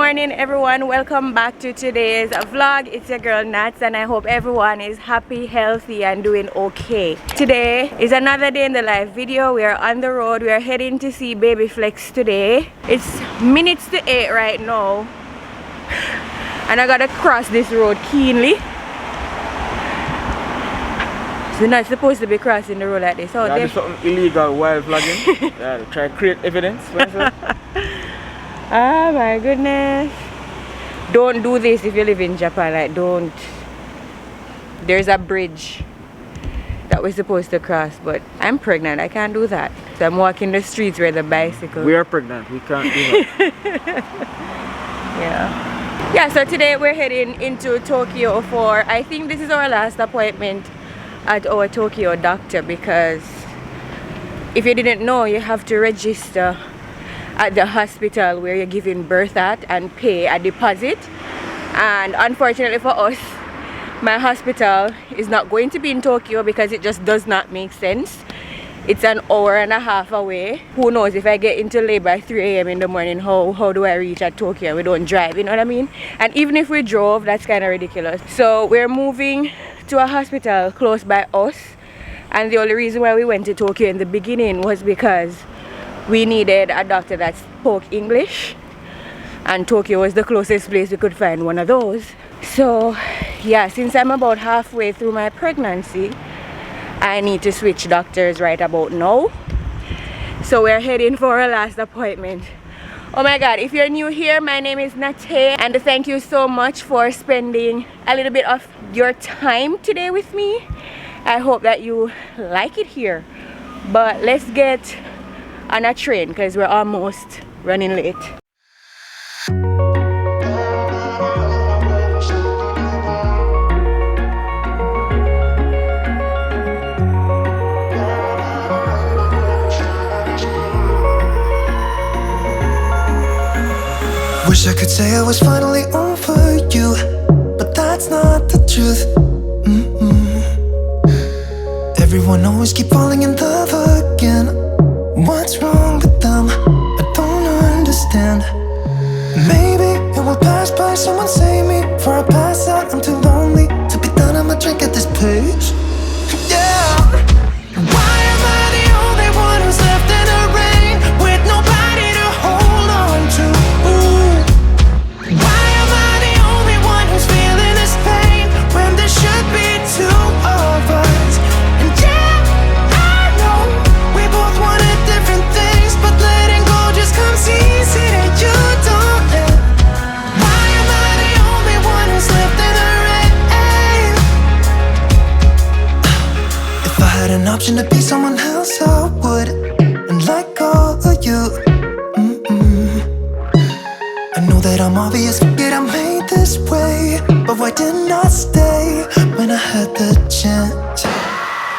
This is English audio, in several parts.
morning everyone, welcome back to today's vlog. It's your girl Nats and I hope everyone is happy, healthy and doing okay. Today is another day in the life video. We are on the road. We are heading to see baby Flex today. It's minutes to 8 right now and I gotta cross this road keenly. So you're not supposed to be crossing the road like this. Yeah, there's something illegal while vlogging. Yeah, try to create evidence. Oh my goodness. Don't do this if you live in Japan. Like, don't. There's a bridge that we're supposed to cross, but I'm pregnant. I can't do that. So I'm walking the streets where the bicycle. We are pregnant. We can't do that. Yeah, so today we're heading into Tokyo for, I think this is our last appointment at our Tokyo doctor, because if you didn't know, you have to register at the hospital where you're giving birth at and pay a deposit. And unfortunately for us, my hospital is not going to be in Tokyo because it just does not make sense. It's an hour and a half away. Who knows, if I get into labor at 3 a.m. in the morning, how do I reach at Tokyo? We don't drive, you know what I mean? And even if we drove, that's kind of ridiculous. So we're moving to a hospital close by us, and the only reason why we went to Tokyo in the beginning was because we needed a doctor that spoke English, and Tokyo was the closest place we could find one of those. So yeah, since I'm about halfway through my pregnancy, I need to switch doctors right about now. So we're heading for our last appointment. Oh my god, if you're new here, my name is Natay and thank you so much for spending a little bit of your time today with me. I hope that you like it here. But let's get on a train because we're almost running late. Wish I could say I was finally over you, but that's not the truth. Everyone always keep falling in love again. What's wrong with them? I don't understand. Maybe it will pass by, someone save me. Before I pass out, I'm too lonely to be done, I'ma drink at this pace. Yeah. Why am I the only one who's left in the rain, with nobody to hold on to? Ooh. Why am I the only one who's feeling this pain, when there should be two of us? And yeah, I know we both wanted different things, but letting go just comes easy and you don't. Why am I the only one who's left in the rain? If I had an option to be someone else, I would, and let go of you. I know that I'm obvious, forget I'm made this way, but why didn't I stay when I had the chance?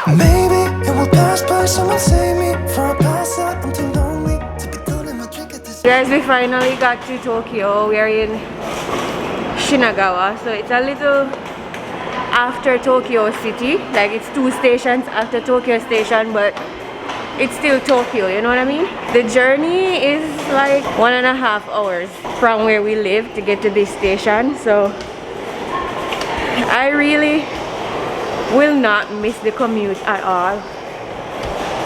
Maybe it will pass by, someone save me. Before I pass out, I'm too lonely to be done and I'll drink at this. Guys, we finally got to Tokyo. We are in Shinagawa, so it's a little after Tokyo City. Like, it's 2 stations after Tokyo Station, but it's still Tokyo, you know what I mean? The journey is like 1.5 hours from where we live to get to this station, so I really will not miss the commute at all.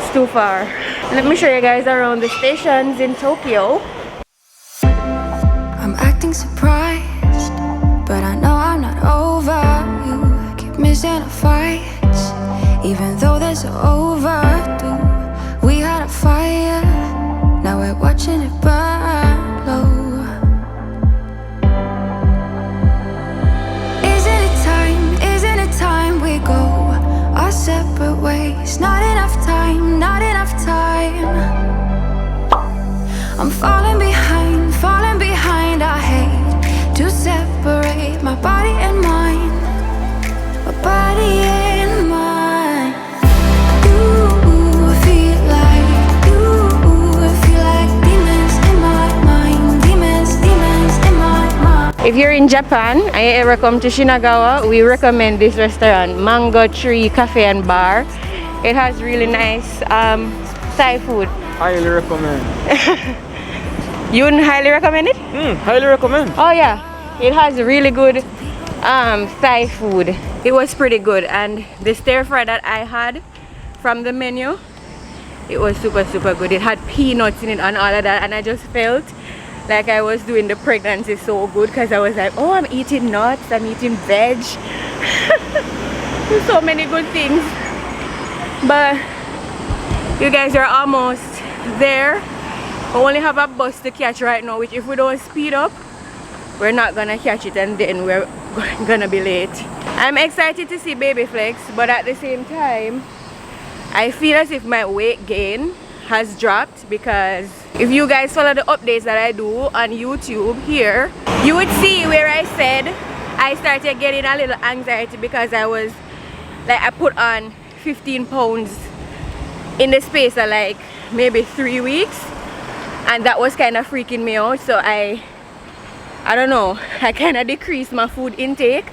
It's too far. Let me show you guys around the stations in Tokyo. I'm acting surprised, but I know I'm not over you. Keep missing our fights, even though they're so overdue. We had a fire, now we're watching it burn low. Isn't it time we go our separate ways? Not enough time, not enough time. I'm falling behind, I hate to separate my body and mind, my body and mind. You feel like demons in my mind, demons in my mind. If you're in Japan and you ever come to Shinagawa, we recommend this restaurant, Mango Tree Cafe and Bar. It has really nice Thai food. Highly recommend. You wouldn't highly recommend it? Highly recommend. Oh yeah, it has really good Thai food. It was pretty good, and the stir fry that I had from the menu, it was super good. It had peanuts in it and all of that, and I just felt like I was doing the pregnancy so good because I was like, oh, I'm eating nuts, I'm eating veg. So many good things. But you guys are almost there. We only have a bus to catch right now, which if we don't speed up, we're not gonna catch it, and then we're gonna be late. I'm excited to see baby flex, but at the same time I feel as if my weight gain has dropped, because if you guys follow the updates that I do on YouTube here, you would see where I said I started getting a little anxiety because I was like, I put on 15 pounds in the space of like maybe 3 weeks, and that was kind of freaking me out. So I don't know, I kind of decreased my food intake,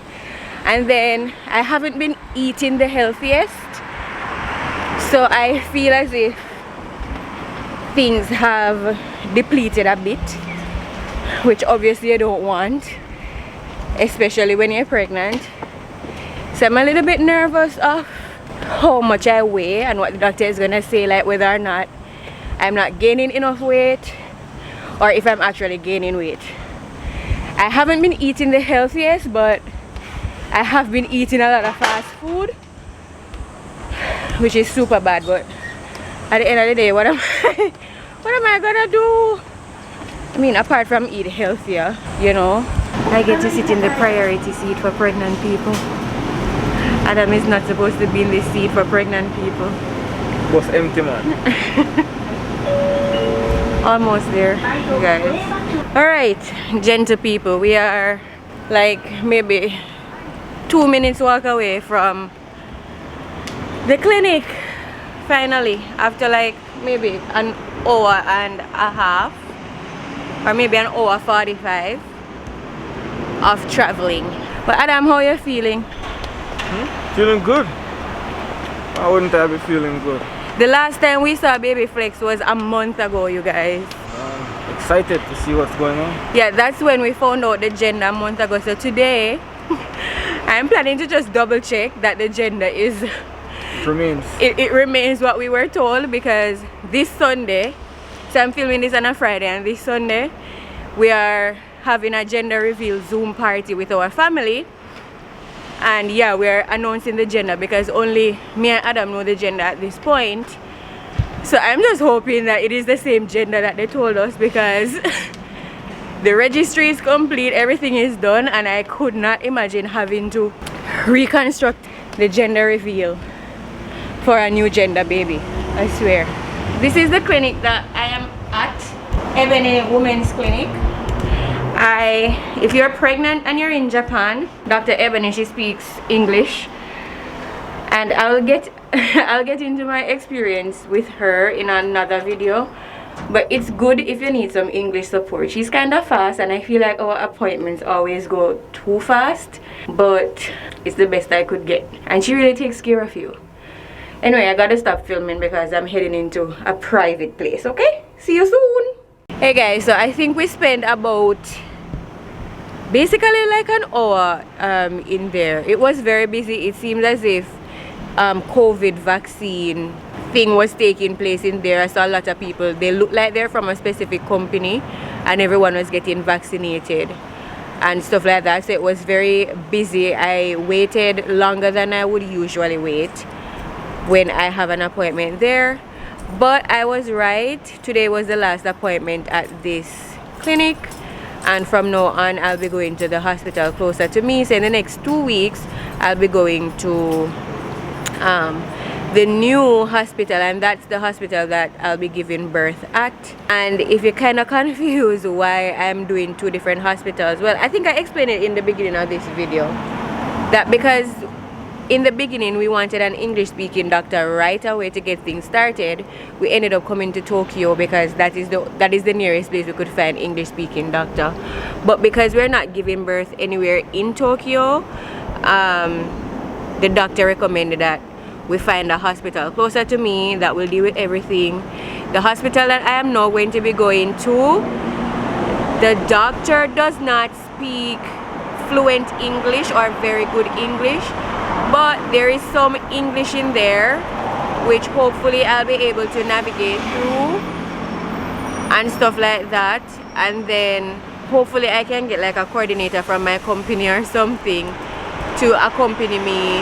and then I haven't been eating the healthiest, so I feel as if things have depleted a bit, which obviously I don't want, especially when you're pregnant. So I'm a little bit nervous of how much I weigh and what the doctor is gonna say, like whether or not I'm not gaining enough weight or if I'm actually gaining weight. I haven't been eating the healthiest, but I have been eating a lot of fast food, which is super bad. But at the end of the day, what am I gonna do? I mean, apart from eat healthier, you know, I get to sit in the priority seat for pregnant people. Adam is not supposed to be in this seat for pregnant people. Was empty, man. Almost there, you guys. Alright, gentle people, we are like maybe 2 minutes walk away from the clinic, finally, after like maybe an hour and a half or maybe an hour 45 of traveling. But Adam, how are you feeling? Feeling good. Why wouldn't I be feeling good? The last time we saw baby flex was a month ago, you guys. Excited to see what's going on. Yeah, that's when we found out the gender a month ago. So today I'm planning to just double check that the gender is it remains what we were told, because this Sunday, so I'm filming this on a Friday, and this Sunday we are having a gender reveal Zoom party with our family. And yeah, we're announcing the gender because only me and Adam know the gender at this point. So I'm just hoping that it is the same gender that they told us, because the registry is complete, everything is done, and I could not imagine having to reconstruct the gender reveal for a new gender baby. I swear. This is the clinic that I am at, Ebony Women's Clinic. If you're pregnant and you're in Japan, Dr. Ebony, she speaks English, and I'll get into my experience with her in another video. But it's good if you need some English support. She's kind of fast, and I feel like our appointments always go too fast, but it's the best I could get, and she really takes care of you. Anyway, I gotta stop filming because I'm heading into a private place. Okay, see you soon. Hey guys, so I think we spent about basically like an hour in there. It was very busy. It seemed as if COVID vaccine thing was taking place in there. I saw a lot of people, they look like they're from a specific company, and everyone was getting vaccinated and stuff like that. So it was very busy. I waited longer than I would usually wait when I have an appointment there, but I was right. Today was the last appointment at this clinic, and from now on I'll be going to the hospital closer to me. So in the next 2 weeks I'll be going to the new hospital, and that's the hospital that I'll be giving birth at. And if you're kind of confused why I'm doing 2 different hospitals, well, I think I explained it in the beginning of this video, that because in the beginning we wanted an English speaking doctor right away to get things started. We ended up coming to Tokyo because that is the nearest place we could find English speaking doctor. But because we're not giving birth anywhere in Tokyo, the doctor recommended that we find a hospital closer to me that will deal with everything. The hospital that I am now going to be going to The doctor does not speak fluent English or very good English, but there is some English in there which hopefully I'll be able to navigate through and stuff like that. And then hopefully I can get like a coordinator from my company or something to accompany me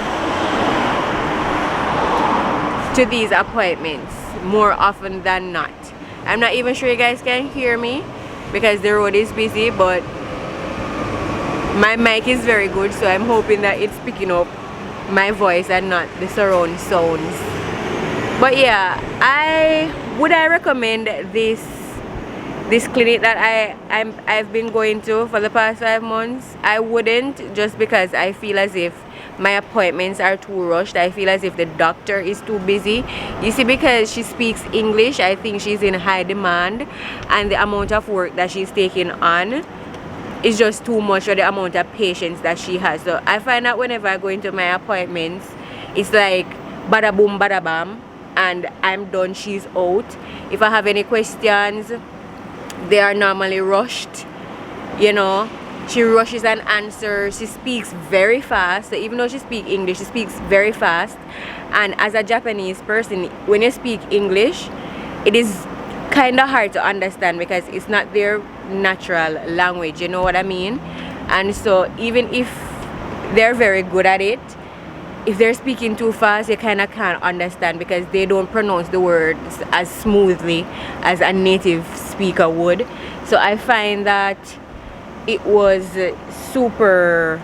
to these appointments more often than not. I'm not even sure you guys can hear me because the road is busy, but my mic is very good, so I'm hoping that it's picking up my voice and not the surround sounds. But yeah, would I recommend this clinic that I've been going to for the past 5 months? I wouldn't, just because I feel as if my appointments are too rushed. I feel as if the doctor is too busy. You see, because she speaks English, I think she's in high demand, and the amount of work that she's taking on is just too much for the amount of patience that she has. So I find that whenever I go into my appointments, it's like bada boom bada bam, and I'm done, she's out. If I have any questions, they are normally rushed, you know. She rushes and answers. She speaks very fast. So even though she speaks English, she speaks very fast. And as a Japanese person, when you speak English, it is kind of hard to understand because it's not their natural language, you know what I mean? And so even if they're very good at it, if they're speaking too fast, you kind of can't understand because they don't pronounce the words as smoothly as a native speaker would. So I find that it was super,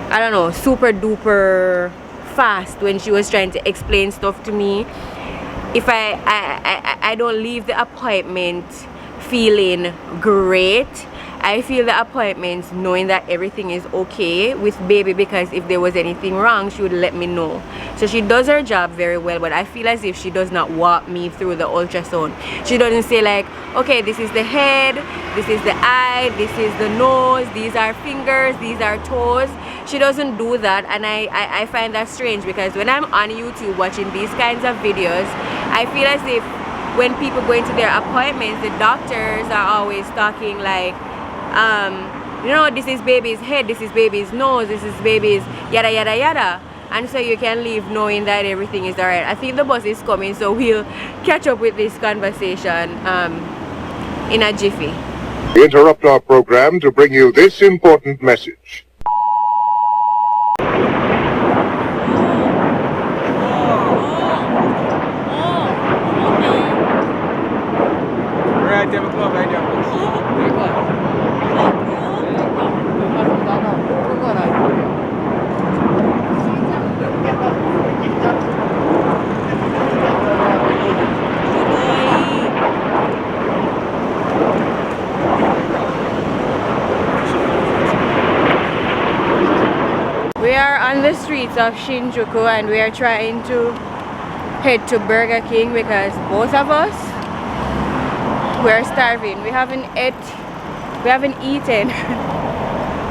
I don't know, super duper fast when she was trying to explain stuff to me. If I don't leave the appointment feeling great, I feel the appointments knowing that everything is okay with baby, because if there was anything wrong, she would let me know. So she does her job very well, but I feel as if she does not walk me through the ultrasound. She doesn't say like, okay, this is the head, this is the eye, this is the nose, these are fingers, these are toes. She doesn't do that, and I find that strange, because when I'm on YouTube watching these kinds of videos, I feel as if when people go into their appointments, the doctors are always talking like, you know, this is baby's head, this is baby's nose, this is baby's yada yada yada, and so you can leave knowing that everything is alright. I think the bus is coming, so we'll catch up with this conversation in a jiffy. We interrupt our program to bring you this important message. Right there, come on, right there. We are on the streets of Shinjuku and we are trying to head to Burger King because both of us, we're starving. We haven't eaten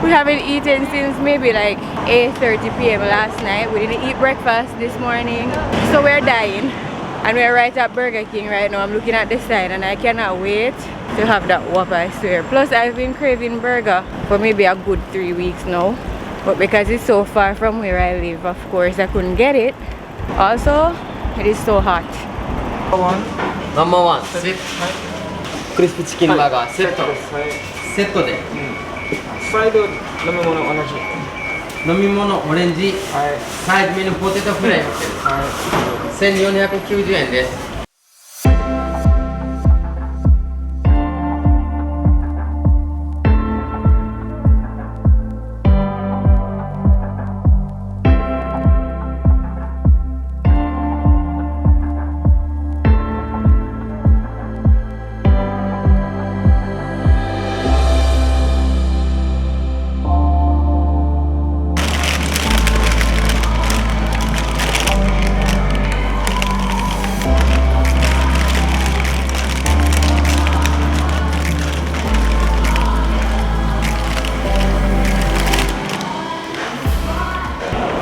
we haven't eaten since maybe like 8:30 p.m. last night. We didn't eat breakfast this morning, so we're dying, and we're right at Burger King right now. I'm looking at the sign and I cannot wait to have that Whopper, I swear. Plus I've been craving burger for maybe a good 3 weeks now, but because it's so far from where I live, of course I couldn't get it. Also, it is so hot. Number one, crispy chicken burger セットセットでサイド飲み物同じ。飲み物オレンジはい。サイドメニューポテトフライ1490円です。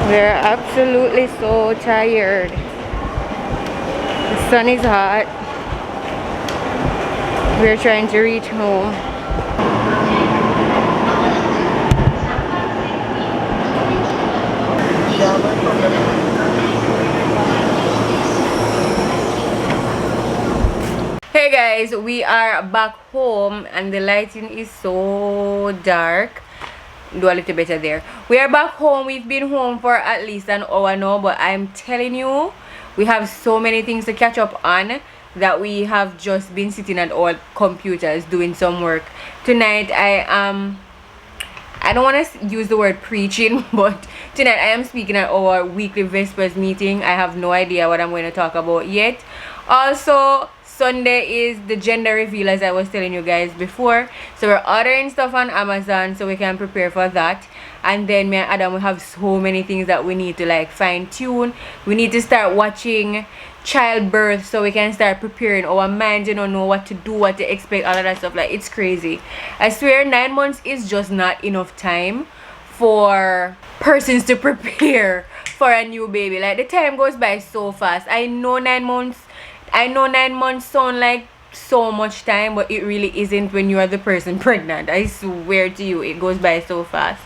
We're absolutely so tired. The sun is hot. We're trying to reach home. Hey guys, we are back home and the lighting is so dark. Do a little better there. We are back home. We've been home for at least an hour now, but I'm telling you, we have so many things to catch up on that we have just been sitting at our computers doing some work. Tonight I don't want to use the word preaching, but tonight I am speaking at our weekly Vespers meeting. I have no idea what I'm going to talk about yet. Also, Sunday is the gender reveal, as I was telling you guys before. So we're ordering stuff on Amazon so we can prepare for that. And then me and Adam, we have so many things that we need to like fine tune. We need to start watching childbirth so we can start preparing our minds, you know what to do, what to expect, all of that stuff. Like, it's crazy. I swear 9 months is just not enough time for persons to prepare for a new baby. Like, the time goes by so fast. I know 9 months sound like so much time, but it really isn't when you are the person pregnant. I swear to you, it goes by so fast.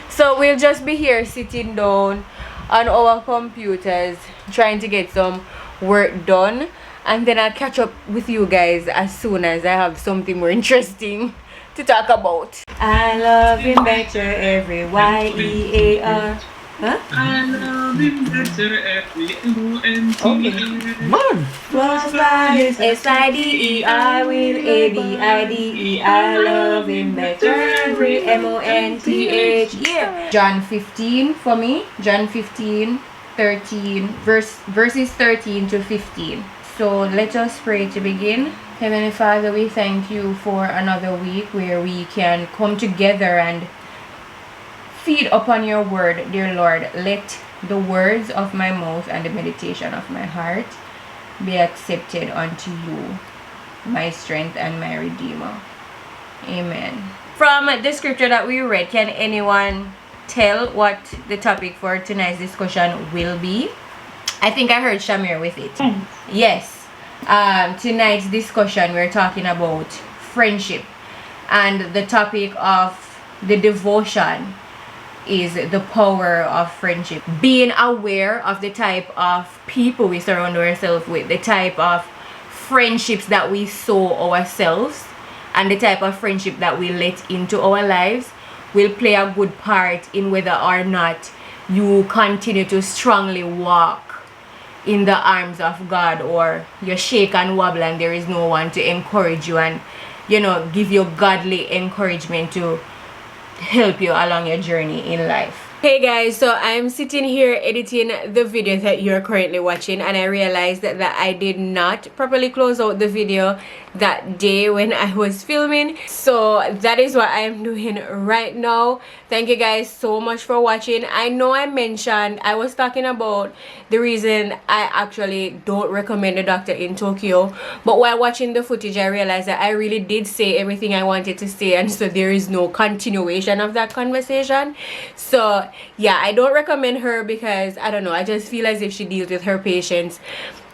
So we'll just be here sitting down on our computers trying to get some work done, and then I'll catch up with you guys as soon as I have something more interesting to talk about. I love him better every Y-E-A-R. Huh? I love him better every M-O-N-T. Okay. Man! Cross by his S-I-D-E-I with A-B-I-D-E. I love him better every M-O-N-T-H. Yeah. John 15 for me. John 15, 13, verses 13 to 15. So let us pray to begin. Heavenly Father, we thank you for another week where we can come together and feed upon your word, dear Lord. Let the words of my mouth and the meditation of my heart be accepted unto you, my strength and my redeemer. Amen. From the scripture that we read, can anyone tell what the topic for tonight's discussion will be? I think I heard Shamir with it. Yes. Tonight's discussion, we're talking about friendship, and the topic of the devotion is the power of friendship. Being aware of the type of people we surround ourselves with, the type of friendships that we sow ourselves, and the type of friendship that we let into our lives will play a good part in whether or not you continue to strongly walk in the arms of God, or you shake and wobble and there is no one to encourage you and, you know, give you godly encouragement to help you along your journey in life. Hey guys, so I'm sitting here editing the video that you're currently watching, and I realized that I did not properly close out the video that day when I was filming. So that is what I'm doing right now. Thank you guys so much for watching. I know I mentioned, I was talking about the reason I actually don't recommend the doctor in Tokyo, but while watching the footage I realized that I really did say everything I wanted to say, and so there is no continuation of that conversation. So yeah, I don't recommend her because I don't know, I just feel as if she deals with her patients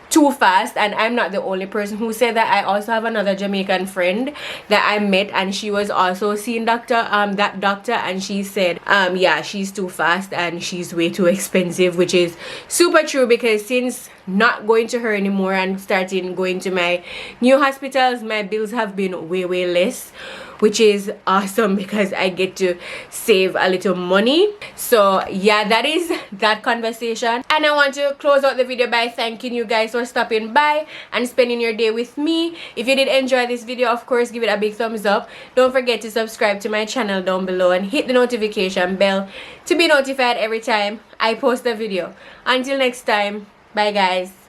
too fast, and I'm not the only person who said that. I also have another Jamaican friend that I met, and she was also seeing that doctor, and she said yeah, she's too fast and she's way too expensive, which is super true, because since not going to her anymore and starting going to my new hospitals, my bills have been way less, which is awesome because I get to save a little money. So yeah, that is that conversation, and I want to close out the video by thanking you guys for stopping by and spending your day with me. If you did enjoy this video, of course, give it a big thumbs up. Don't forget to subscribe to my channel down below and hit the notification bell to be notified every time I post a video. Until next time, bye guys.